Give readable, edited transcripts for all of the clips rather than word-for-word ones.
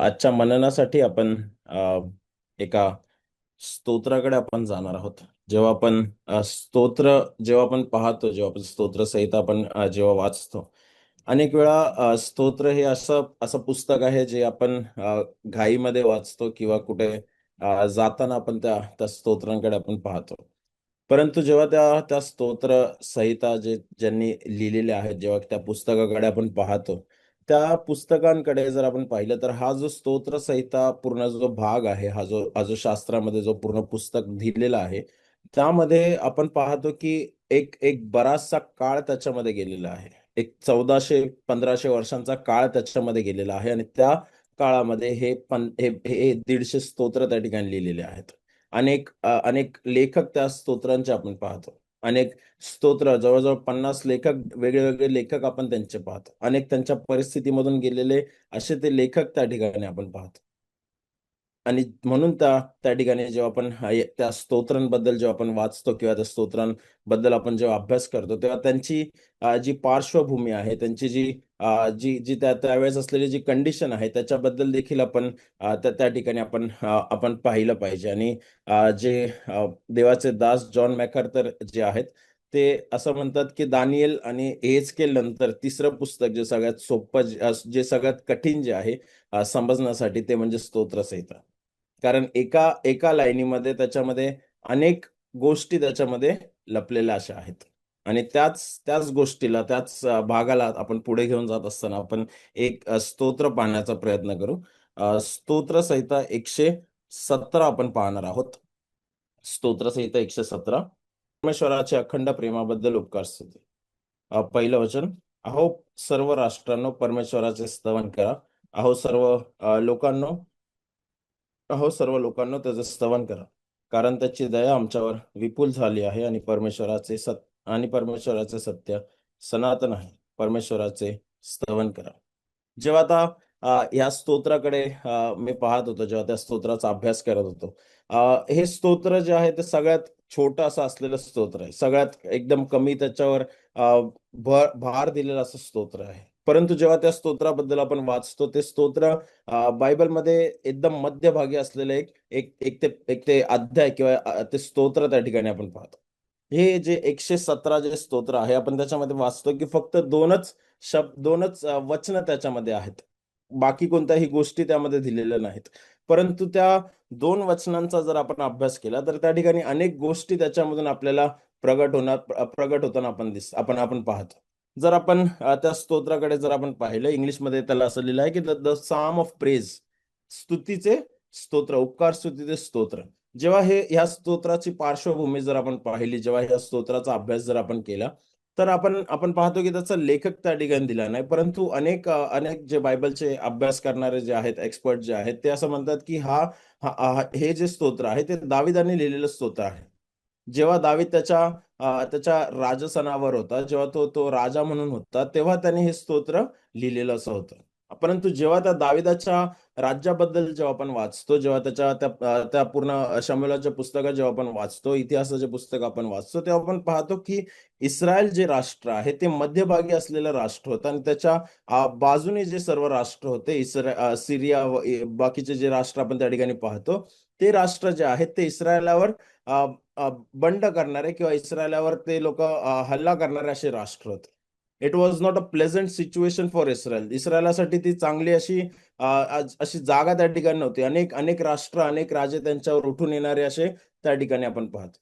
आजच्या मननासाठी आपण एका स्तोत्राकडे आपण जाणार आहोत. जेव्हा आपण स्तोत्र जेव्हा आपण पाहतो, जेव्हा आपण स्तोत्र संहिता आपण जेव्हा वाचतो, अनेक वेळा स्तोत्र हे असं असं पुस्तक आहे जे आपण घाईमध्ये वाचतो किंवा कुठे जाताना आपण त्या त्या स्तोत्रांकडे आपण पाहतो. परंतु जेव्हा त्या त्या स्तोत्र संहिता ज्यांनी लिहिलेल्या आहेत, जेव्हा त्या पुस्तकाकडे आपण पाहतो, त्या पुस्तकांकडे जर आपण पाहिलं तर हा जो स्तोत्र संहिता पूर्ण जो भाग आहे, हा जो शास्त्रामध्ये जो पूर्ण पुस्तक दिलेला आहे, त्यामध्ये आपण पाहतो की एक एक बराचसा काळ त्याच्यामध्ये गेलेला आहे. एक 1400-1500 वर्षांचा काळ त्याच्यामध्ये गेलेला आहे आणि त्या काळामध्ये हे 150 स्तोत्र त्या ठिकाणी लिहिलेले आहेत. अनेक लेखक त्या स्तोत्रांचे आपण पाहतो. अनेक स्तोत्र जवळ-जवळ 50 लेखक, वेगळे-वेगळे लेखक आपण त्यांचे पाहतो. अनेक त्यांच्या परिस्थितीमधून गेलेले असे ते लेखक त्या ठिकाणी आपण पाहतो. आणि म्हणून त्या त्या ठिकाणी जेव्हा आपण त्या स्तोत्रांबद्दल जेव्हा आपण वाचतो किंवा त्या स्तोत्रांबद्दल आपण जेव्हा अभ्यास करतो, तेव्हा त्यांची जी पार्श्वभूमी आहे, त्यांची जी जी जी त्यावेळेस असलेली जी कंडिशन आहे, त्याच्याबद्दल देखील आपण त्या त्या ठिकाणी आपण पाहिलं पाहिजे. आणि जे देवाचे दास जॉन मॅकआर्थर जे आहेत, ते असं म्हणतात, की दानिएल आणि एहेजकेल नंतर तिसरं पुस्तक जे सगळ्यात सोपं, जे सगळ्यात कठीण जे आहे समजण्यासाठी, ते म्हणजे स्तोत्रसंहिता. कारण एका एका लाईनीमध्ये त्याच्यामध्ये अनेक गोष्टी त्याच्यामध्ये लपलेल्या अशा आहेत. आणि त्याच त्याच गोष्टीला, त्याच भागाला आपण पुढे घेऊन जात असताना आपण एक स्तोत्र पाहण्याचा प्रयत्न करू. स्तोत्र संहिता 117 आपण पाहणार आहोत. स्तोत्र संहिता 117. परमेश्वराच्या अखंड प्रेमाबद्दल उपकार स्तुती. पहिलं वचन. अहो सर्व राष्ट्रांनो, परमेश्वराचे स्तवन करा. अहो सर्व लोकांनो, त्याचं स्तवन करा. कारण त्याची दया आमच्यावर विपुल झाली आहे आणि परमेश्वराचे सत्य सनातन आहे. परमेश्वराचे स्तवन करा. जेव्हा आता या स्तोत्राकडे मी पाहत होतो, जेव्हा त्या स्तोत्राचा अभ्यास करत होतो. हे स्तोत्र जे आहे ते सगळ्यात छोटं असं असलेलं स्तोत्र आहे. सगळ्यात एकदम कमी त्याच्यावर भार दिलेला असं स्तोत्र आहे. परंतु जेव्हा त्या स्तोत्राबद्दल आपण वाचतो, ते स्तोत्र बायबलमध्ये एकदम मध्यभागी असलेलं एक एक एक ते अध्याय किंवा ते स्तोत्र त्या ठिकाणी आपण पाहतो. हे जे 117 जे स्तोत्र आहे, आपण त्याच्यामध्ये वाचतो, की फक्त 2च वचनं त्याच्यामध्ये आहेत. बाकी कोणत्याही गोष्टी त्यामध्ये दिलेल्या नाहीत. परंतु त्या 2 वचनांचा जर आपण अभ्यास केला, तर त्या ठिकाणी अनेक गोष्टी त्याच्यामधून आपल्याला प्रगट होताना आपण आपण पाहतो. जर आपण त्या स्तोत्राकडे जर आपण पाहिलं, इंग्लिशमध्ये त्याला असं लिहिलं आहे, की the the psalm of praise, स्तुतीचे स्तोत्र, उपकार स्तुतीचे स्तोत्र. जेव्हा ह्या स्तोत्राची पार्श्वभूमी जर आपण पाहिली, जेव्हा ह्या स्तोत्राचा अभ्यास जर आपण केला, तर आपण पाहतो की त्याचा लेखक त्या ठिकाणी दिला नाही. परंतु अनेक जे बायबलचे अभ्यास करणारे जे आहेत, एक्सपर्ट जे आहेत, ते असं म्हणतात की हे जे स्तोत्र आहे, ते दाविदाने लिहिलेलं स्तोत्र आहे. जेव्हा दावीद त्याच्या राजसनावर होता, जेव्हा तो राजा म्हणून होता, तेव्हा त्याने हे स्तोत्र लिहिलेलं असं होतं. परंतु जेव्हा त्या दाविदाच्या राज्याबद्दल जेव्हा आपण वाचतो, जेव्हा त्या पूर्ण शमूएलाच्या पुस्तकात जेव्हा आपण वाचतो, इतिहासाचे पुस्तक आपण वाचतो, तेव्हा आपण पाहतो की इस्रायल जे राष्ट्र आहे, ते मध्यभागी असलेलं राष्ट्र होतं आणि त्याच्या बाजूने जे सर्व राष्ट्र होते, सिरिया व बाकीचे जे राष्ट्र आपण त्या ठिकाणी पाहतो, ते राष्ट्र जे आहेत, ते इस्रायलावर अ, अ, बंड करणारे किंवा इस्रायलावर ते लोकं हल्ला करणारे असे राष्ट्र होते. It was not a pleasant situation for Israel. इस्रायलासाठी ती चांगली अशी जागा त्या ठिकाणी नव्हती. अनेक अनेक राष्ट्र, अनेक राजे त्यांच्यावर उठून येणारे असे त्या ठिकाणी आपण पाहतो.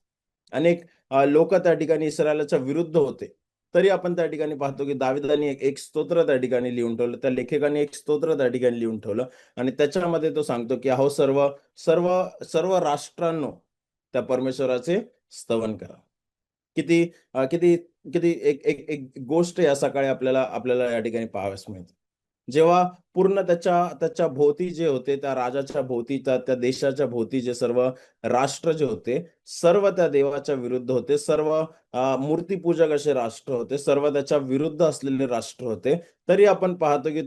अनेक लोकं त्या ठिकाणी इस्रायलाच्या विरुद्ध होते. तरी आपण त्या ठिकाणी पाहतो, की दाविदाने एक एक स्तोत्र त्या ठिकाणी लिहून ठेवलं. त्या लेखकाने एक स्तोत्र त्या ठिकाणी लिहून ठेवलं आणि त्याच्यामध्ये तो सांगतो, की "अहो सर्व सर्व सर्व राष्ट्रांनो, त्या परमेश्वराचे स्तवन करा." किती किती किती एक एक एक गोष्ट या सकाळी आपल्याला आपल्याला या ठिकाणी पाहावयास मिळते. जेव्हा पूर्ण त्याच्या त्याच्या भोवती जे होते, त्या राजाच्या भोवती, त्या त्या देशाच्या भोवती जे सर्व राष्ट्र जे होते, सर्व त्या देवाच्या विरुद्ध होते. सर्व मूर्तिपूजक असे राष्ट्र होते. सर्व त्याच्या विरुद्ध असलेले राष्ट्र होते. तरी आपण पाहतो, की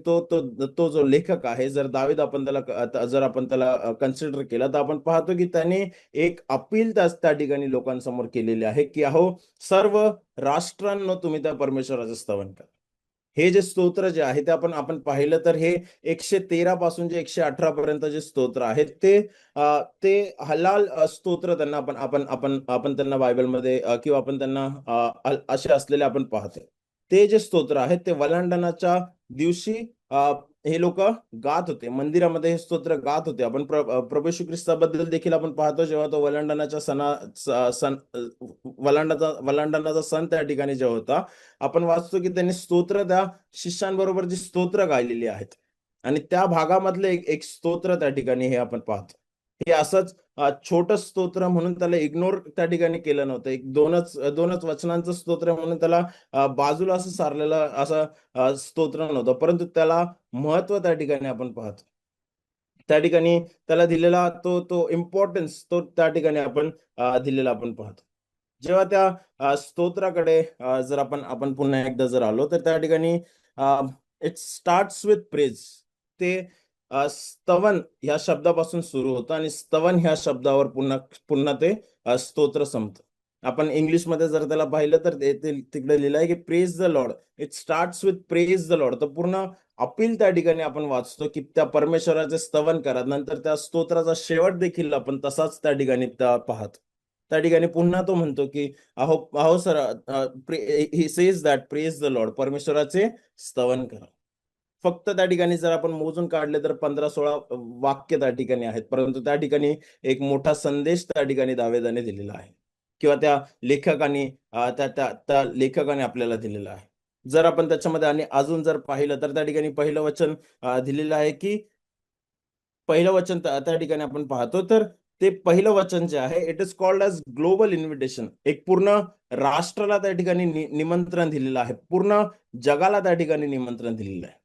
तो जो लेखक आहे, जर आपण त्याला कन्सिडर केलं, तर आपण पाहतो, की त्याने एक अपील त्या ठिकाणी लोकांसमोर केलेली आहे, की "अहो, सर्व राष्ट्रांनो, तुम्ही त्या परमेश्वराचं स्तवन करा." हे जे स्तोत्र जे आहे ते आपण आपण पाहिलं तर हे 113 पासून जे 118 पर्यंत जे स्तोत्र आहेत ते हलाल स्तोत्र त्यांना आपण त्यांना बायबलमध्ये किंवा आपण त्यांना असे असलेले आपण पाहतो. ते जे स्तोत्र आहेत ते वलांडनाच्या दिवशी हे लोक गात होते. मंदिरामध्ये हे स्तोत्र गात होते. प्रभू येशू ख्रिस्ताबद्दल देखील आपण पाहतो, जेव्हा तो वलांडनाच्या सण वलांडनाचा सण त्या ठिकाणी जेव्हा होता, आपण वाचतो की त्यांनी स्तोत्र त्या शिष्यांबरोबर जी स्तोत्र गायलेली आहेत आणि त्या भागामधले एक एक स्तोत्र त्या ठिकाणी हे आपण पाहतो. हे असंच छोटं स्तोत्र म्हणून त्याला इग्नोर त्या ठिकाणी केलं नव्हतं. एक दोनच वचनांचं स्तोत्र म्हणून त्याला बाजूला असं सारलेलं असं स्तोत्र नव्हतं, परंतु त्याला महत्व त्या ठिकाणी आपण पाहतो. त्या ठिकाणी त्याला दिलेला तो तो इम्पॉर्टन्स तो त्या ठिकाणी आपण दिलेला आपण पाहतो. जेव्हा त्या स्तोत्राकडे जर आपण आपण पुन्हा एकदा जर आलो, तर त्या ठिकाणी इट स्टार्ट्स विथ प्रेज. ते स्तवन ह्या शब्दापासून सुरू होतं आणि स्तवन ह्या शब्दावर पुन्हा पुन्हा ते स्तोत्र संपतं. आपण इंग्लिशमध्ये जर त्याला पाहिलं तर तिकडे लिहिलं आहे की praise the Lord. It starts with praise the Lord. तर पूर्ण अपील त्या ठिकाणी आपण वाचतो की त्या परमेश्वराचे स्तवन करा. नंतर त्या स्तोत्राचा शेवट देखील आपण तसाच त्या ठिकाणी पाहतो. त्या ठिकाणी पुन्हा तो म्हणतो की अहो अहो sir he says that praise the Lord. परमेश्वराचे स्तवन करा. फक्त त्या ठिकाणी जर आपण मोजून काढले तर 15-16 वाक्य त्या ठिकाणी आहेत. परंतु त्या ठिकाणी एक मोठा संदेश त्या ठिकाणी दाविदाने दिलेला आहे किंवा त्या लेखकाने त्या लेखकाने आपल्याला दिलेला आहे. जर आपण त्याच्यामध्ये आणि अजून जर पाहिलं तर त्या ठिकाणी पहिलं वचन दिलेलं आहे की पहिलं वचन त्या ठिकाणी आपण पाहतो तर ते पहिलं वचन जे आहे it is called as global invitation. एक पूर्ण राष्ट्राला त्या ठिकाणी निमंत्रण दिलेलं आहे. पूर्ण जगाला त्या ठिकाणी निमंत्रण दिलेलं आहे.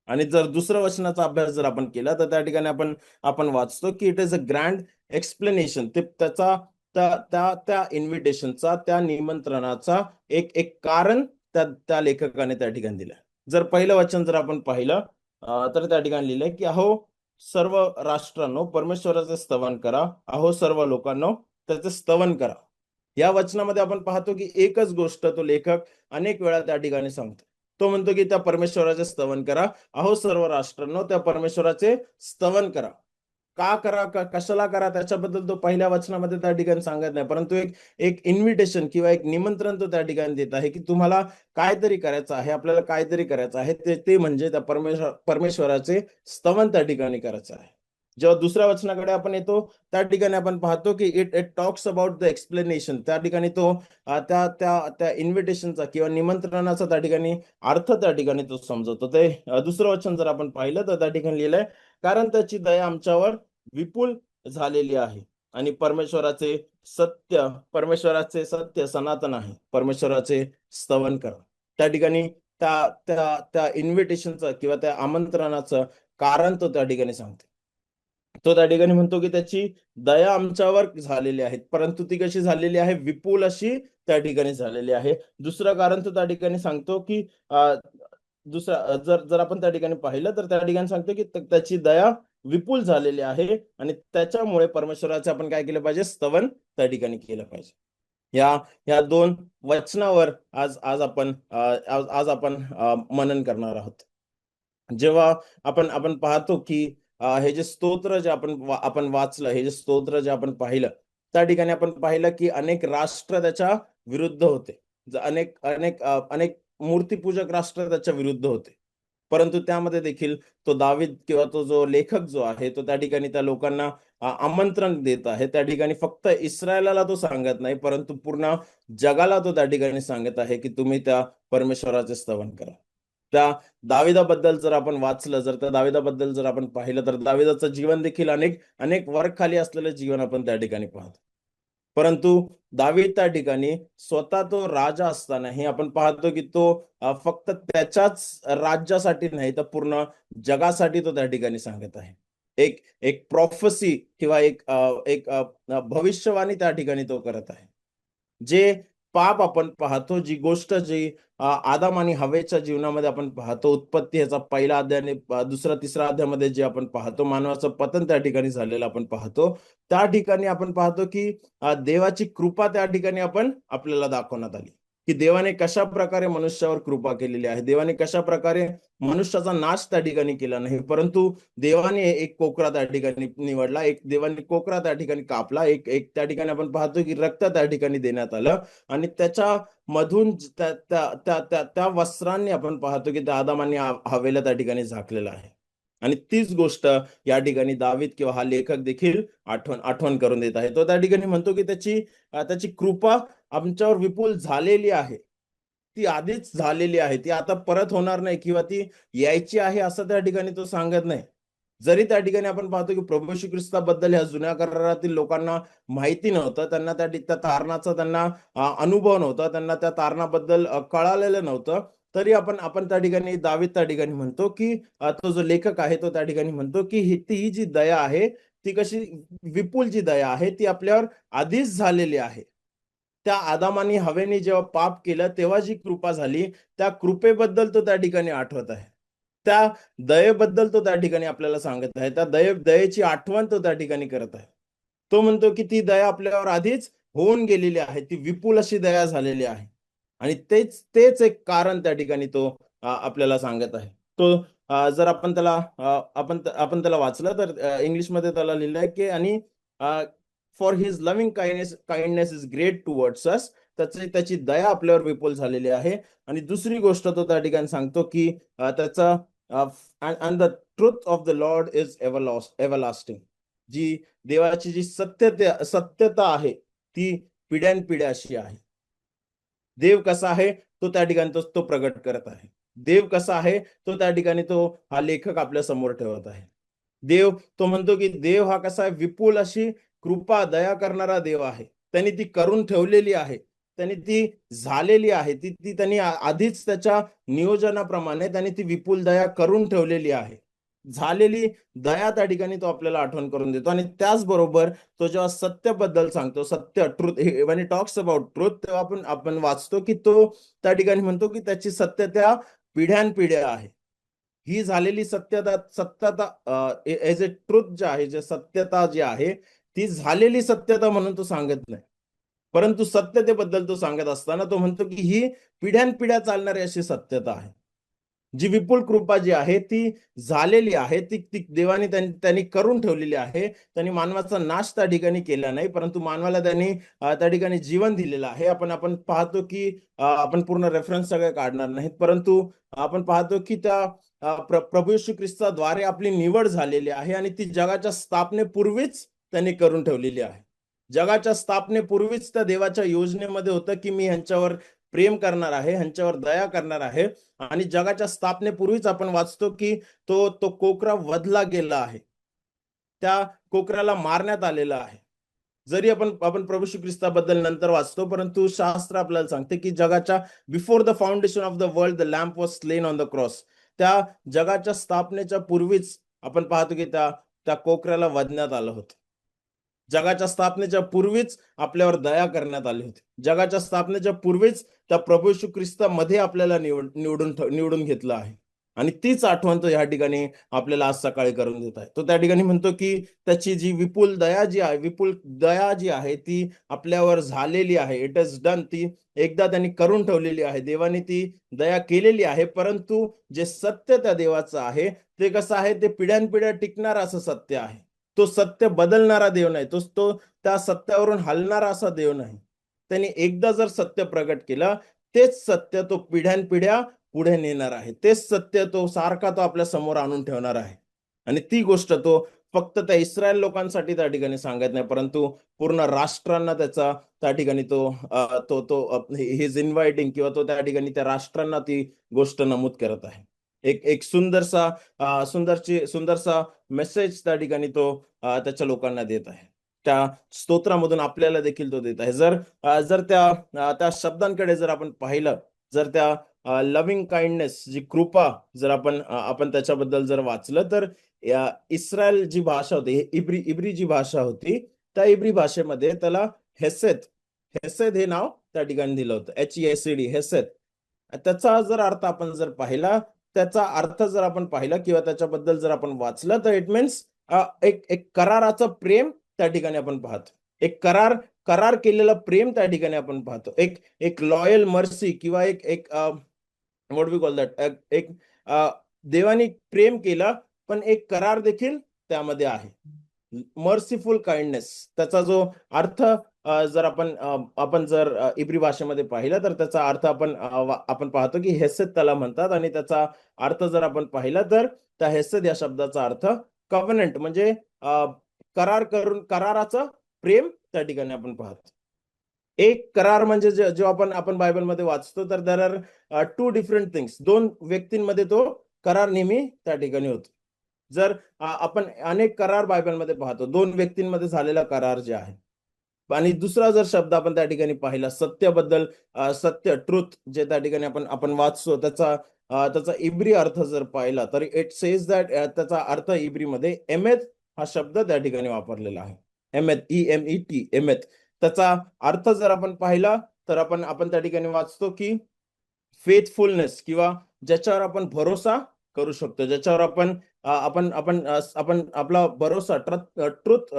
आणि जर दुसरं वचनाचा अभ्यास जर आपण केला तर त्या ठिकाणी आपण आपण वाचतो की it is a grand explanation. ते त्याचा त्या त्या त्या इन्व्हिटेशनचा त्या निमंत्रणाचा एक एक कारण त्या त्या लेखकाने त्या ठिकाणी दिलं. जर पहिलं वचन जर आपण पाहिलं तर त्या ठिकाणी लिहिलंय की अहो सर्व राष्ट्रांनो परमेश्वराचे स्तवन करा. अहो सर्व लोकांनो त्याचे स्तवन करा. या वचनामध्ये आपण पाहतो की एकच गोष्ट तो लेखक अनेक वेळा त्या ठिकाणी सांगतो. तो म्हणतो की त्या परमेश्वराचे स्तवन करा. अहो सर्व राष्ट्रांनो त्या परमेश्वराचे स्तवन करा. का करा? कशाला करा? त्याच्याबद्दल तो पहिल्या वचनामध्ये त्या ठिकाणी सांगत नाही. परंतु एक एक इन्व्हिटेशन किंवा एक निमंत्रण तो त्या ठिकाणी देत आहे, की तुम्हाला काहीतरी करायचं आहे, आपल्याला काहीतरी करायचं आहे. ते ते म्हणजे त्या परमेश्वराचे स्तवन त्या ठिकाणी करायचं आहे. जेव्हा दुसऱ्या वचनाकडे आपण येतो, त्या ठिकाणी आपण पाहतो, की it it talks about the explanation. त्या ठिकाणी तो त्या त्या त्या इन्व्हिटेशनचा किंवा निमंत्रणाचा त्या ठिकाणी अर्थ त्या ठिकाणी तो समजवतो. ते दुसरं वचन जर आपण पाहिलं, तर त्या ठिकाणी लिहिलंय, कारण त्याची दया आमच्यावर विपुल झालेली आहे आणि परमेश्वराचे सत्य सनातन आहे. परमेश्वराचे स्तवन करा. त्या ठिकाणी त्या त्या त्या इन्व्हिटेशनचं किंवा त्या आमंत्रणाचं कारण तो त्या ठिकाणी सांगतो. तो त्या ठिकाणी म्हणतो, की त्याची दया आमच्यावर झालेली आहे. परंतु ती कशी झालेली आहे? विपुल अशी त्या ठिकाणी झालेली आहे. दुसरं कारण तो त्या ठिकाणी सांगतो, की जर जर आपण त्या ठिकाणी पाहिलं तर त्या ठिकाणी सांगतो, की त्याची दया विपुल झालेली आहे आणि त्याच्यामुळे परमेश्वराचे आपण काय केलं पाहिजे? स्तवन त्या ठिकाणी केलं पाहिजे. या या 2 वचनावर आज आज आपण आज आपण मनन करणार आहोत. जेव्हा आपण आपण पाहतो, की हे जे स्तोत्र जे आपण वाचलं, हे जे स्तोत्र जे आपण पाहिलं, त्या ठिकाणी आपण पाहिलं, की अनेक राष्ट्र त्याच्या विरुद्ध होते. अनेक मूर्तिपूजक राष्ट्र त्याच्या विरुद्ध होते. परंतु त्यामध्ये देखील तो दावीद किंवा तो जो लेखक जो आहे, तो त्या ठिकाणी त्या लोकांना आमंत्रण देत आहे. त्या ठिकाणी फक्त इस्रायलाला तो सांगत नाही, परंतु पूर्ण जगाला तो त्या ठिकाणी सांगत आहे, की तुम्ही त्या परमेश्वराचे स्तवन करा. त्या दाविदाबद्दल जर आपण वाचलं, जर त्या दाविदाबद्दल जर आपण पाहिलं, तर दाविदाचं जीवन देखील अनेक अनेक वर्गखाली असलेलं जीवन आपण त्या ठिकाणी पाहतो. परंतु दावीद त्या ठिकाणी स्वतः तो राजा असतानाही आपण पाहतो, की तो फक्त त्याच्याच राज्यासाठी नाही, तर पूर्ण जगासाठी तो त्या ठिकाणी सांगत आहे. एक एक प्रॉफेसी किंवा एक भविष्यवाणी त्या ठिकाणी तो करत आहे. जे पाप आपण पाहतो, जी गोष्ट जी आदम आणि हव्वेच्या जीवनामध्ये आपण पाहतो, उत्पत्ती ह्याचा पहिला अध्याय आणि दुसरा, तिसरा अध्यायामध्ये जे आपण पाहतो, मानवाचं पतन त्या ठिकाणी झालेलं आपण पाहतो. त्या ठिकाणी आपण पाहतो, की देवाची कृपा त्या ठिकाणी आपल्याला दाखवण्यात आली. की देवाने कशा प्रकारे मनुष्यावर कृपा केलेली आहे, देवाने कशा प्रकारे मनुष्याचा नाश त्या ठिकाणी केला नाही, परंतु देवाने एक कोकरा त्या ठिकाणी निवडला, एक देवाने कोकरा त्या ठिकाणी कापला, एक एक त्या ठिकाणी आपण पाहतो की रक्त त्या ठिकाणी देण्यात आलं आणि त्याच्या मधून त्या त्या त्या त्या त्या वस्त्रांनी आपण पाहतो की त्या आदामांनी हवेला त्या ठिकाणी झाकलेलं आहे. आणि तीच गोष्ट या ठिकाणी दावीद किंवा हा लेखक देखील आठवण आठवण करून देत आहे. तो त्या ठिकाणी म्हणतो की त्याची कृपा आमच्यावर विपुल झालेली आहे. ती आधीच झालेली आहे. ती आता परत होणार नाही किंवा ती यायची आहे असं त्या ठिकाणी तो सांगत नाही. जरी त्या ठिकाणी आपण पाहतो की प्रभू येशू ख्रिस्ताबद्दल ह्या जुन्या करारातील लोकांना माहिती नव्हतं. त्यांना त्या तारणाचा त्यांना अनुभव नव्हता. त्यांना त्या तारणाबद्दल कळालेलं नव्हतं. तरी आपण आपण त्या ठिकाणी दावीद त्या ठिकाणी म्हणतो की तो जो लेखक आहे तो त्या ठिकाणी म्हणतो की ही जी दया आहे, ती कशी विपुल जी दया आहे, ती आपल्यावर आधीच झालेली आहे. त्या आदामानी हवेने जेव्हा पाप केलं, तेव्हा जी कृपा झाली, त्या कृपेबद्दल तो त्या ठिकाणी आठवत आहे. त्या दयेबद्दल तो त्या ठिकाणी आपल्याला सांगत आहे. त्या दयेची आठवण तो त्या ठिकाणी करत आहे. तो म्हणतो, की ती दया आपल्यावर आधीच होऊन गेलेली आहे. ती विपुल अशी दया झालेली आहे. आणि तेच तेच एक कारण त्या ठिकाणी तो आपल्याला सांगत आहे. तो जर आपण त्याला आपण त्याला वाचलं तर इंग्लिशमध्ये त्याला लिहिलंय, की आणि for his loving kindness is great towards अस. त्याची दया आपल्यावर विपुल झालेली आहे. आणि दुसरी गोष्ट तो त्या ठिकाणी सांगतो, की त्याचा and the truth of the Lord is everlasting. जी देवाची जी सत्यता आहे, ती पिढ्यानपिढ्या अशी आहे. देव कसा आहे तो त्या ठिकाणी तो प्रगट करत आहे. देव कसा आहे तो त्या ठिकाणी तो हा लेखक आपल्या समोर ठेवत आहे. देव तो म्हणतो की देव हा कसा आहे विपुल अशी कृपा दया करणारा देव आहे. त्यांनी ती करून ठेवलेली आहे. त्यांनी ती झालेली आहे. ती ती त्यांनी आधीच त्याच्या नियोजनाप्रमाणे त्यांनी ती विपुल दया करून ठेवलेली आहे. झालेली दया त्या ठिकाणी तो आपल्याला आठवण करून देतो आणि त्याचबरोबर तो जेव्हा सत्याबद्दल सांगतो, सत्य truth when he talks about truth, तेव्हा आपण वाचतो की तो त्या ठिकाणी म्हणतो की त्याची सत्यता पिढ्यानपिढ्या आहे. ही झालेली सत्यता एज अ ट्रुथ जे आहे, जे सत्यता जी आहे, ती झालेली सत्यता म्हणून तो सांगत नाही. परंतु सत्यतेबद्दल तो सांगत असताना तो म्हणतो की ही पिढ्यानपिढ्या चालणारी अशी सत्यता आहे. जी विपुल कृपा जी आहे ती झालेली आहे. ती ती देवाने त्यांनी करून ठेवलेली आहे. त्यांनी मानवाचा नाश त्या ठिकाणी केला नाही, परंतु मानवाला त्यांनी त्या ठिकाणी जीवन दिलेलं आहे. आपण पाहतो की आपण पूर्ण रेफरन्स सगळे काढणार नाहीत, परंतु आपण पाहतो की त्या प्रभू येशू ख्रिस्ताद्वारे आपली निवड झालेली आहे आणि ती जगाच्या स्थापनेपूर्वीच त्यांनी करून ठेवलेली आहे. जगाच्या स्थापनेपूर्वीच त्या देवाच्या योजनेमध्ये होतं की मी ह्यांच्यावर प्रेम करणार आहे, ह्यांच्यावर दया करणार आहे. आणि जगाच्या स्थापनेपूर्वीच आपण वाचतो की तो कोकरा वधला गेला आहे. त्या कोकराला मारण्यात आलेलं आहे. जरी आपण प्रभू श्री ख्रिस्ताबद्दल नंतर वाचतो, परंतु शास्त्र आपल्याला सांगते की जगाच्या before the foundation of the world the lamp was slain on the cross. त्या जगाच्या स्थापनेच्या पूर्वीच आपण पाहतो की त्या त्या कोकऱ्याला वधण्यात आलं होतं. जगाच्या स्थापनेच्या पूर्वीच आपल्यावर दया करण्यात आली होती. जगाच्या स्थापनेच्या पूर्वीच त्या प्रभू येशू ख्रिस्तामध्ये आपल्याला निवडून घेतलं आहे. आणि तीच आठवण तो या ठिकाणी आपल्याला आज सकाळी करून देत आहे. तो त्या ठिकाणी म्हणतो, की त्याची जी विपुल दया जी आहे ती आपल्यावर झालेली आहे. It is done. ती एकदा त्यांनी करून ठेवलेली आहे. देवाने ती दया केलेली आहे. परंतु जे सत्य त्या देवाचं आहे, ते कसं आहे, ते पिढ्यानपिढ्या टिकणारं असं सत्य आहे. तो सत्य बदलणारा देव नाही. तो त्या सत्यावरून हलणारा असा देव नाही. त्यांनी एकदा जर सत्य प्रगट केलं, तेच सत्य तो पिढ्यानपिढ्या पुढे नेणार आहे. तेच सत्य तो सारखा तो आपल्या समोर आणून ठेवणार आहे. आणि ती गोष्ट तो फक्त त्या इस्रायल लोकांसाठी त्या ठिकाणी सांगत नाही, परंतु पूर्ण राष्ट्रांना त्याचा त्या ठिकाणी तो तो तो ही इज इन्व्हायटिंग किंवा तो त्या ठिकाणी त्या राष्ट्रांना ती गोष्ट नमूद करत आहे. एक एक सुंदरसा मेसेज त्या ठिकाणी तो त्याच्या लोकांना देत आहे. त्या स्तोत्रामधून आपल्याला देखील तो देत आहे. जर त्या शब्दांकडे जर आपण पाहिलं, जर त्या लव्हिंग काइंडनेस जी कृपा जर आपण त्याच्याबद्दल जर वाचलं, तर इस्रायल जी भाषा होती, इब्री जी भाषा होती, त्या इब्री भाषेमध्ये त्याला हेसेद हेसेद हे नाव त्या ठिकाणी दिलं होतं. HESED हेसेद. त्याचा जर अर्थ आपण जर पाहिला, त्याचा अर्थ जर आपण पाहिला किंवा त्याच्याबद्दल जर आपण वाचलं, तर इट मीन्स एक एक कराराचं प्रेम त्या ठिकाणी आपण पाहतो. एक करार करार केलेलं प्रेम त्या ठिकाणी आपण पाहतो. एक एक लॉयल मर्सी किंवा एक एक व्हॉट वी कॉल दॅट, एक देवाने प्रेम केलं, पण एक करार देखील त्यामध्ये आहे. मर्सीफुल काइंडनेस त्याचा जो अर्थ जर आपण जर इब्री भाषेमध्ये पाहिलं तर त्याचा अर्थ आपण पाहतो की हेसेद त्याला म्हणतात, आणि त्याचा अर्थ जर आपण पाहिला तर त्या हेसेद या शब्दाचा अर्थ कव्हनंट म्हणजे करार करून कराराचं प्रेम त्या ठिकाणी आपण पाहतो. एक करार म्हणजे जेव्हा आपण बायबलमध्ये वाचतो तर there are two different things. दोन व्यक्तींमध्ये तो करार नेहमी त्या ठिकाणी होतो. जर आपण अनेक करार बायबलमध्ये पाहतो, दोन व्यक्तींमध्ये झालेला करार जे आहे. आणि दुसरा जर शब्द आपण त्या ठिकाणी पाहिला सत्याबद्दल, सत्य ट्रुथ जे त्या ठिकाणी आपण आपण वाचतो त्याचा इब्री अर्थ जर पाहिला तर इट सेज दॅट, त्याचा अर्थ इब्रीमध्ये एमेथ हा शब्द त्या ठिकाणी वापरलेला आहे. एमेथ, EMET, एमेथ. त्याचा अर्थ जर आपण पाहिला तर आपण त्या ठिकाणी वाचतो की फेथफुलनेस, किंवा ज्याच्यावर आपण भरोसा करू शकतो, ज्याच्यावर आपण आपला भरोसा, truth,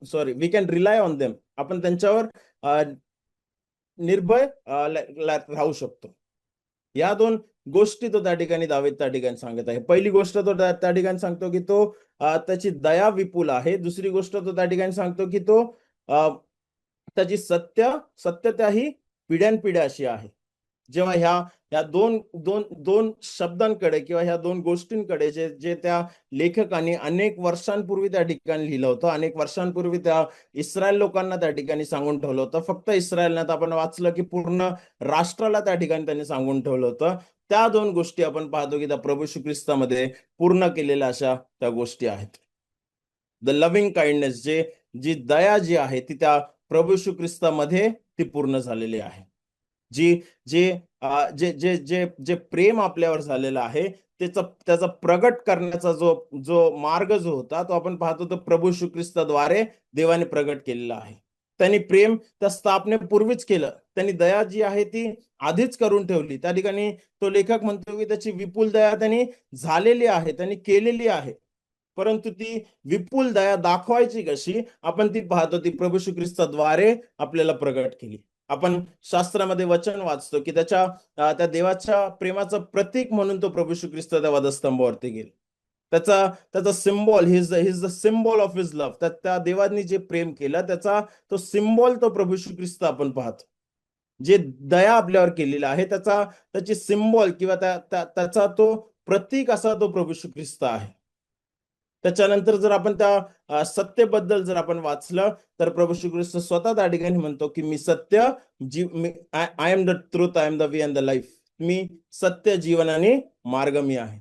sorry, we can rely on them. आपण त्यांच्यावर निर्भय राहू शकतो. या दोन गोष्टी तो त्या ठिकाणी दावीद त्या ठिकाणी सांगत आहे. पहिली गोष्ट तो त्या ठिकाणी सांगतो की तो त्याची दया विपुल आहे. दुसरी गोष्ट तो त्या ठिकाणी सांगतो की तो त्याची सत्यता ही पिढ्यानपिढ्या अशी आहे. जेव्हा ह्या दोन दोन दोन शब्दांकडे किंवा ह्या दोन गोष्टींकडे जे जे त्या लेखकांनी अनेक वर्षांपूर्वी त्या ठिकाणी लिहिलं होतं, अनेक वर्षांपूर्वी त्या इस्रायल लोकांना त्या ठिकाणी सांगून ठेवलं होतं. फक्त इस्रायल नाही तर आपण वाचलं की पूर्ण राष्ट्राला त्या ठिकाणी त्यांनी सांगून ठेवलं होतं. त्या दोन गोष्टी आपण पाहतो की त्या प्रभू येशू ख्रिस्तामध्ये पूर्ण केलेल्या अशा त्या गोष्टी आहेत. द लव्हिंग काइंडनेस, जी दया जी आहे ती त्या प्रभू येशू ख्रिस्तामध्ये ती पूर्ण झालेली आहे. जी जे जे जे जे जे प्रेम आपल्यावर झालेलं आहे त्याचा प्रगट करण्याचा जो जो मार्ग जो होता तो आपण पाहतो तो प्रभू येशू ख्रिस्ताद्वारे देवाने प्रगट केलेला आहे. त्यांनी प्रेम त्या स्थापनेपूर्वीच केलं. त्यांनी दया जी आहे ती आधीच करून ठेवली. त्या ठिकाणी तो लेखक म्हणतो की त्याची विपुल दया त्यांनी झालेली आहे, त्यांनी केलेली आहे. परंतु ती विपुल दया दाखवायची कशी आपण ती पाहतो, ती प्रभू येशू ख्रिस्ताद्वारे आपल्याला प्रगट केली. आपण शास्त्रामध्ये वचन वाचतो की त्या देवाच्या प्रेमाचं प्रतीक म्हणून तो प्रभू येशू ख्रिस्त त्या वधस्तंभावरती गेला. त्याचा symbol, his the symbol of his love. त्या देवानी जे प्रेम केलं त्याचा तो सिम्बॉल तो प्रभू येशू ख्रिस्त आपण पाहतो. जे दया आपल्यावर केलेला आहे त्याची सिम्बॉल किंवा त्याचा तो प्रतीक असा तो प्रभू येशू ख्रिस्त आहे. त्याच्यानंतर जर आपण त्या सत्यबद्दल जर आपण वाचलं तर प्रभू श्री ख्रिस्त स्वतः त्या ठिकाणी म्हणतो की मी सत्य, I am the truth, I am the way and the life. मी सत्य, जीवन आणि मार्ग मी आहे.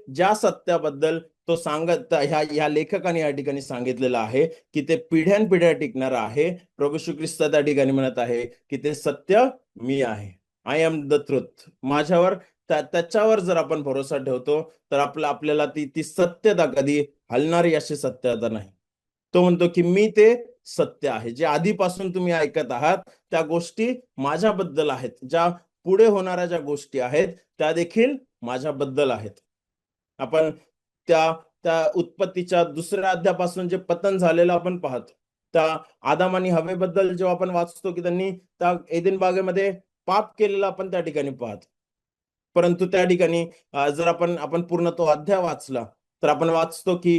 ज्या सत्याबद्दल तो सांगत ह्या लेखकाने या ठिकाणी सांगितलेलं आहे की ते पिढ्यानपिढ्या टिकणार आहे. प्रभू श्री ख्रिस्त त्या ठिकाणी म्हणत आहे की ते सत्य मी आहे. I am the truth. माझ्यावर त्याच्यावर जर आपण भरोसा ठेवतो तर आपल्याला ती सत्यता कधी हलणारी अशी सत्यता नाही. तो म्हणतो की मी ते सत्य आहे. जे आधीपासून तुम्ही ऐकत आहात त्या गोष्टी माझ्याबद्दल आहेत. ज्या पुढे होणाऱ्या ज्या गोष्टी आहेत त्या देखील माझ्याबद्दल आहेत. आपण त्या त्या उत्पत्तीच्या दुसऱ्या अध्यायापासून जे पतन झालेलं आपण पाहतो. त्या आदाम आणि हवेबद्दल जेव्हा आपण वाचतो की त्यांनी त्या एदेन बागेमध्ये पाप केलेलं आपण त्या ठिकाणी पाहतो. परंतु त्या ठिकाणी जर आपण पूर्ण तो अध्याय वाचला तर आपण वाचतो की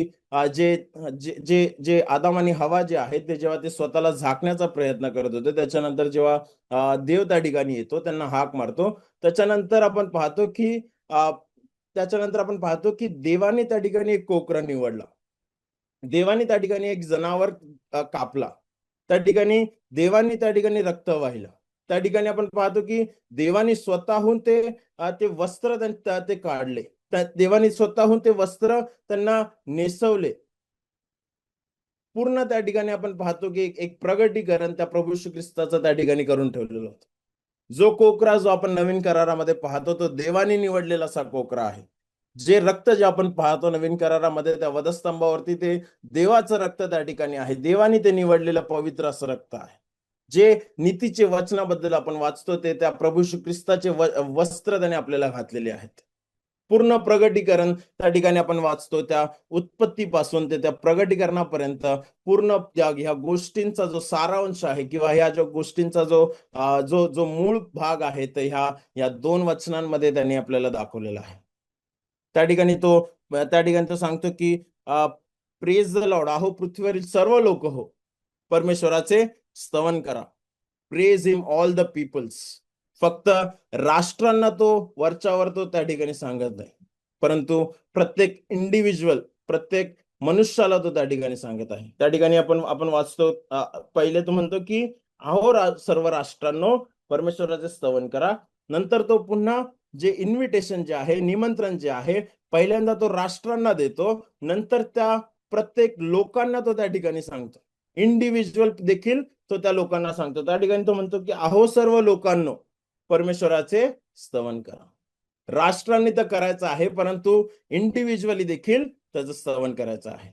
जे जे जे जे आदाम आणि हवा जे आहेत ते जेव्हा ते स्वतःला झाकण्याचा प्रयत्न करत होते, त्याच्यानंतर जेव्हा देव त्या ठिकाणी येतो, त्यांना हाक मारतो, त्याच्यानंतर आपण पाहतो की देवाने त्या ठिकाणी एक कोकरा निवडला. देवाने त्या ठिकाणी एक जनावर कापला. त्या ठिकाणी देवाने त्या ठिकाणी रक्त वाहिलं. त्या ठिकाणी आपण पाहतो की देवाने स्वतःहून ते वस्त्र ते काढले. देवाने स्वतःहून ते वस्त्र त्यांना नेसवले. पूर्ण त्या ठिकाणी आपण पाहतो की एक प्रगटीकरण त्या प्रभू येशू ख्रिस्ताचं त्या ठिकाणी करून ठेवलेलं होतं. जो कोकरा जो आपण नवीन करारामध्ये पाहतो तो देवाने निवडलेला असा कोकरा आहे. जे आपण पाहतो नवीन करारामध्ये त्या वधस्तंभावरती ते देवाचं रक्त त्या ठिकाणी आहे. देवाने ते निवडलेलं पवित्र असं रक्त आहे. जे नीतीचे वचनाबद्दल आपण वाचतो ते त्या प्रभू येशू ख्रिस्ताचे वस्त्र त्याने आपल्याला घातलेले आहेत. पूर्ण प्रगटीकरण त्या ठिकाणी आपण वाचतो. त्या उत्पत्तीपासून ते त्या प्रगटीकरणापर्यंत पूर्ण ह्या गोष्टींचा जो सारांश आहे किंवा ह्या ज्या गोष्टींचा जो जो मूळ भाग आहे, तर ह्या 2 वचनांमध्ये त्यांनी आपल्याला दाखवलेला आहे. त्या ठिकाणी तो सांगतो की प्रेज द लॉर्ड, अहो पृथ्वीवरील सर्व लोक हो, परमेश्वराचे स्तवन करा. Praise him all the peoples. फक्त राष्ट्रांना तो वरच्यावर तो त्या ठिकाणी सांगत नाही, परंतु प्रत्येक इंडिव्हिज्युअल, प्रत्येक मनुष्याला तो त्या ठिकाणी सांगत आहे. त्या ठिकाणी आपण वाचतो, पहिले तो म्हणतो की अहो सर्व राष्ट्रांनो परमेश्वराचे स्तवन करा. नंतर तो पुन्हा जे इन्व्हिटेशन जे आहे, निमंत्रण जे आहे, पहिल्यांदा तो राष्ट्रांना देतो, नंतर त्या प्रत्येक लोकांना तो त्या ठिकाणी सांगतो. इंडिव्हिज्युअल देखील तो त्या लोकांना सांगतो. त्या ठिकाणी तो म्हणतो की अहो सर्व लोकांनो परमेश्वराचे स्तवन करा. राष्ट्रांनी तर करायचं आहे, परंतु इंडिव्हिज्युअली देखील त्याचं स्तवन करायचं आहे.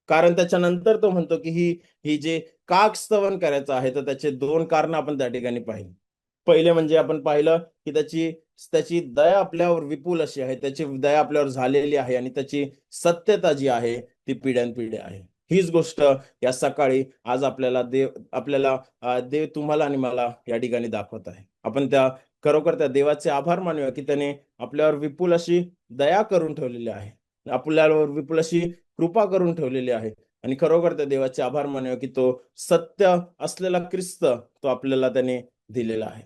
कारण त्याच्यानंतर तो म्हणतो की ही जे का स्तवन करायचं आहे, तर त्याचे 2 कारण आपण त्या ठिकाणी पाहिली. पहिले म्हणजे आपण पाहिलं की त्याची त्याची दया आपल्यावर विपुल अशी आहे, त्याची दया आपल्यावर झालेली आहे आणि त्याची सत्यता जी आहे ती पिढ्यानपिढ्या आहे. हीच गोष्ट या सकाळी आज देव तुम्हाला आणि मला या ठिकाणी दाखवत आहे. आपण खरोखर त्या देवाचे आभार मानूया की त्याने आपल्यावर विपुल अशी दया करून ठेवलेली आहे. आपल्यावर विपुल अशी कृपा करून ठेवलेली आहे आणि खरोखर त्या देवाचे आभार मानूया की तो सत्य असलेला ख्रिस्त तो आपल्याला त्याने दिलेला आहे.